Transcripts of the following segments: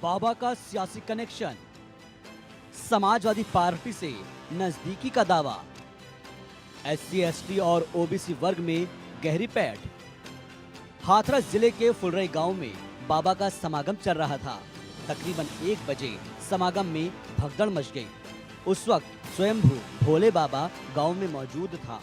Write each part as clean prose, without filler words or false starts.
बाबा का सियासी connection, Samajwadi party से नजदीकी का दावा, एससी एसटी और ओबीसी वर्ग में गहरी पैठ। हाथरस जिले के फुलरई गांव में बाबा का समागम चल रहा था। तकरीबन 1 बजे समागम में भगदड़ मच गई। उस वक्त स्वयंभू भोले बाबा गांव में मौजूद था,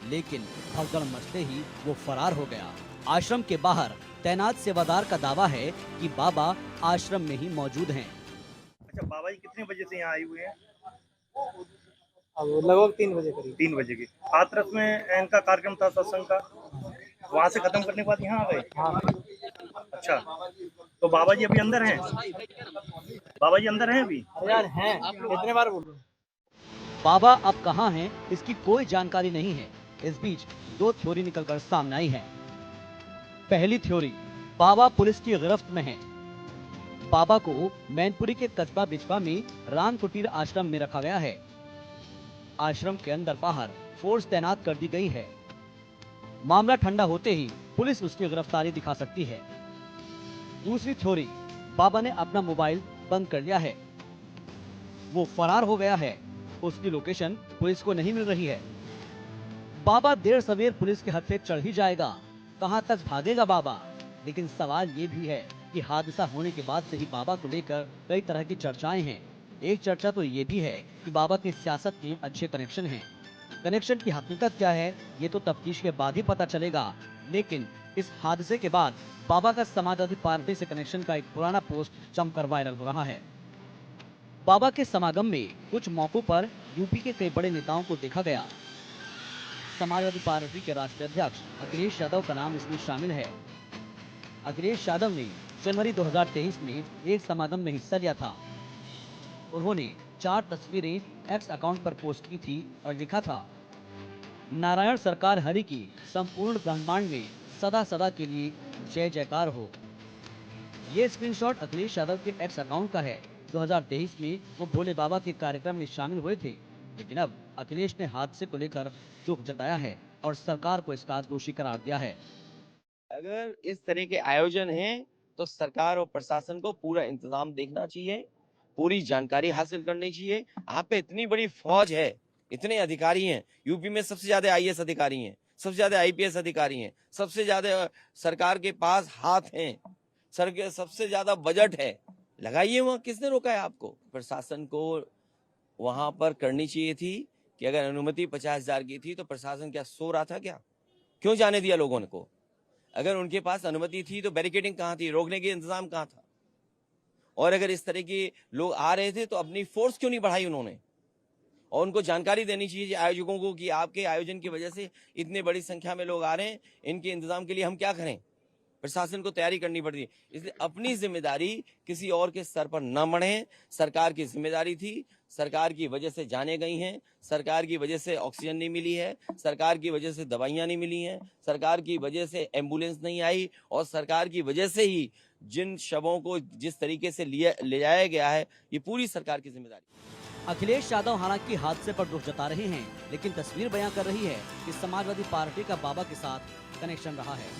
लेकिन भगदड़ मचते ही वो फरार हो गया। आश्रम के बाहर तैनात सेवादार का दावा है कि बाबा आश्रम में ही मौजूद हैं। अच्छा, बाबा जी कितने बजे से यहाँ आए हुए हैं? अब लगभग 3 बजे करीब। 3 बजे के हाथरस में इनका कार्यक्रम था सत्संग का, वहाँ से खत्म करने के बाद यहाँ आ गए। हाँ, अच्छा, तो बाबा जी अभी अंदर हैं? बाबा जी अंदर हैं अभी? यार हैं, कितने बार बोलूं? बाबा अब कहाँ हैं, इसकी कोई जानकारी नहीं है। इस बीच 2 थ्योरी निकलकर सामने आई है। पहली थ्योरी, बाबा पुलिस की गिरफ्त में हैं। बाबा को मैनपुरी के कस्बा बिचवा में राम कुटीर आश्रम में रखा गया है। आश्रम के अंदर बाहर फोर्स तैनात कर दी गई है। मामला ठंडा होते ही पुलिस उसकी गिरफ्तारी दिखा सकती है। दूसरी थ्योरी, बाबा ने अपना मोबाइल बंद कर लिया है, वो फरार हो गया है, उसकी लोकेशन पुलिस को नहीं मिल रही है। बाबा देर सवेर पुलिस के हाथ से चढ़ ही जाएगा, कहां तक भागेगा बाबा? लेकिन सवाल ये भी है कि हादसा होने के बाद से ही बाबा को लेकर कई तरह की चर्चाएं हैं। एक चर्चा तो ये भी है कि बाबा के सियासत में अच्छे कनेक्शन हैं। कनेक्शन की हकीकत क्या है, ये तो तफ्तीश के बाद ही पता चलेगा। लेकिन इस हादसे के बाद बाबा का समाजवादी पार्टी से कनेक्शन का एक पुराना पोस्ट जमकर वायरल हो रहा है। बाबा के समागम में कुछ मौकों पर यूपी के कई बड़े नेताओं को देखा गया। समाजवादी पार्टी के राष्ट्रीय अध्यक्ष अखिलेश यादव का नाम इसमें शामिल है। अखिलेश यादव ने जनवरी 2023 में एक समागम में हिस्सा लिया था। उन्होंने 4 तस्वीरें एक्स अकाउंट पर पोस्ट की थी और लिखा था, नारायण सरकार हरि की संपूर्ण ब्रह्मांड में सदा सदा के लिए जय जयकार हो। ये स्क्रीनशॉट अखिलेश यादव के एक्स अकाउंट का है। 2023 में वो भोले बाबा के कार्यक्रम में शामिल हुए थे, लेकिन अब अखिलेश ने हादसे को लेकर दुख जताया है और सरकार को इसका दोषी करार दिया है। अगर इस तरह के आयोजन हैं तो सरकार और प्रशासन को पूरा इंतजाम देखना चाहिए, पूरी जानकारी हासिल करनी चाहिए। आप पे इतनी बड़ी फौज है, इतने अधिकारी हैं, यूपी में सबसे ज्यादा आईएएस अधिकारी हैं, सबसे ज्यादा आईपीएस अधिकारी हैं, सबसे ज्यादा सरकार के पास हाथ हैं, सबसे ज्यादा बजट है, लगाइए वहां। किसने रोका है आपको? प्रशासन को वहां पर करनी चाहिए थी कि अगर अनुमति 50,000 की थी तो प्रशासन क्या सो रहा था क्या? क्यों जाने दिया लोगों को? अगर उनके पास अनुमति थी तो बैरिकेडिंग कहाँ थी, रोकने के इंतजाम कहाँ था? और अगर इस तरह के लोग आ रहे थे तो अपनी फोर्स क्यों नहीं बढ़ाई उन्होंने? और उनको जानकारी देनी चाहिए आयोजकों को कि आपके आयोजन की वजह से इतने बड़ी संख्या में लोग आ रहे हैं, इनके इंतजाम के लिए हम क्या करें? प्रशासन को तैयारी करनी पड़ती है। इसलिए अपनी जिम्मेदारी किसी और के सर पर न मढ़े। सरकार की जिम्मेदारी थी, सरकार की वजह से जाने गई हैं, सरकार की वजह से ऑक्सीजन नहीं मिली है, सरकार की वजह से दवाइयां नहीं मिली हैं, सरकार की वजह से एम्बुलेंस नहीं आई, और सरकार की वजह से ही जिन शवों को जिस तरीके से ले जाया गया है, ये पूरी सरकार की जिम्मेदारी। अखिलेश यादव हालांकि हादसे पर दुख जता रहे हैं, लेकिन तस्वीर बयां कर रही है कि समाजवादी पार्टी का बाबा के साथ कनेक्शन रहा है।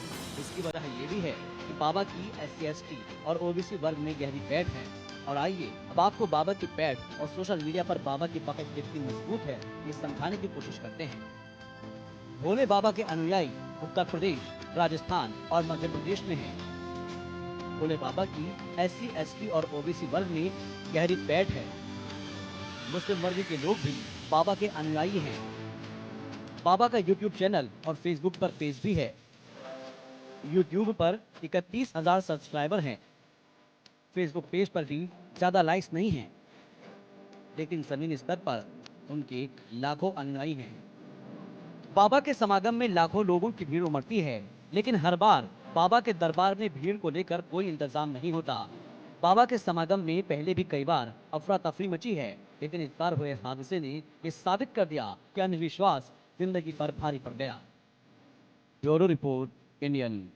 इसकी वजह ये भी है कि बाबा की एससी एसटी और ओबीसी वर्ग में गहरी पैठ है। और आइए अब आपको बाबा की पैठ और सोशल मीडिया पर बाबा की पकड़ कितनी मजबूत है, ये समझाने की कोशिश करते हैं। भोले बाबा के अनुयायी उत्तर प्रदेश, राजस्थान और मध्य प्रदेश में हैं। भोले बाबा की एससी एसटी और ओबीसी वर्ग में गहरी पैठ है। मुस्लिम वर्ग के लोग भी बाबा के अनुयायी हैं। बाबा का यूट्यूब चैनल और फेसबुक पर पेज भी है। यूट्यूब पर 31,000 सब्सक्राइबर हैं। फेसबुक पेज पर भी ज्यादा लाइक्स नहीं हैं, लेकिन जमीनी स्तर पर उनके लाखों अनुयायी हैं। बाबा के समागम में लाखों लोगों की भीड़ उमड़ती है, लेकिन हर बार बाबा के दरबार में भीड़ को लेकर कोई इंतजाम नहीं होता। बाबा के समागम में पहले भी कई बार अफरा तफरी मची है, लेकिन इस बार हुए हादसे ने ये साबित कर दिया कि अंधविश्वास जिंदगी पर भारी पड़ गया। Bureau report, Indian.